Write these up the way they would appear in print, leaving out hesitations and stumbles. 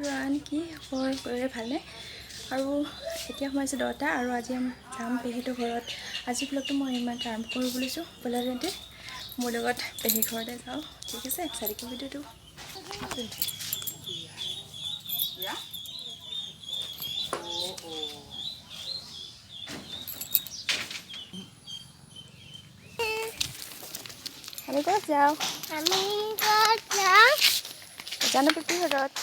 run কি খবৰ গৈ ভালনে আৰু এতিয়া সোমাইছোঁ 10টা আৰু আজি যাম পেহীটোৰ ঘৰত আজি ব্লগটো মই ইমান আৰম্ভ কৰিব বুলিছোঁ ব'লা তেন্তে মোৰ লগত পেহী ঘৰতে যাওঁ ঠিক আছে চাই থাকিব ভিডিঅ'টো আমি ক'ত যাওঁ জানো পেহী ঘৰত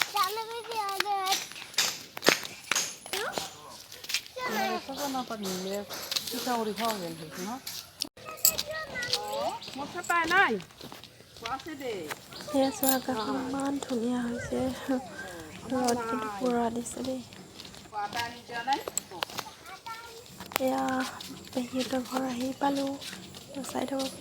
সেয়া চোৱা আকাশখন ইমান ধুনীয়া হৈছে ৰ'দ কিন্তু পুৰা দিছে দেই এয়া পেহীহঁতৰ ঘৰ আহি পালোঁ চাই থাকক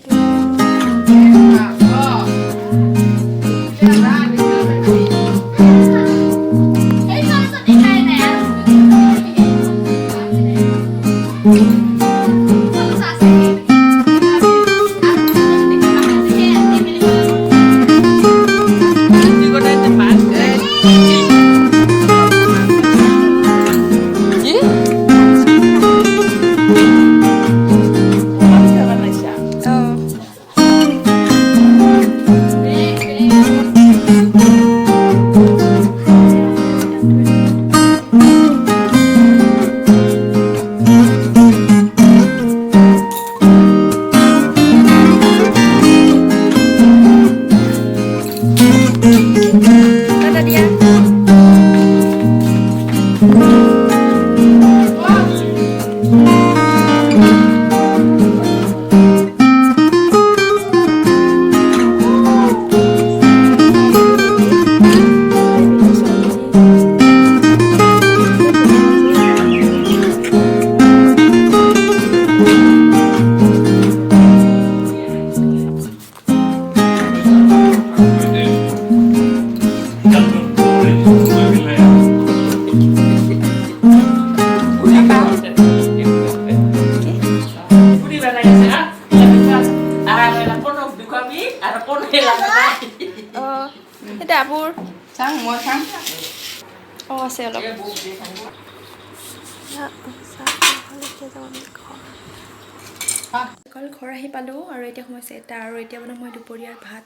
ডাবুৰ চাং মই চাং আছে অলপ ঘৰ আহি পালোঁ আৰু এতিয়া সোমাইছে এটা আৰু এতিয়া মানে মই দুপৰীয়াৰ ভাত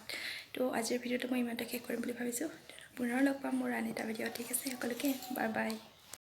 তো আজিৰ ভিডিঅ'টো মই ইমানতে শেষ কৰিম বুলি ভাবিছোঁ পুনৰ লগ পাম মোৰ আন এটা ভিডিঅ' ঠিক আছে সকলোকে বাই বাই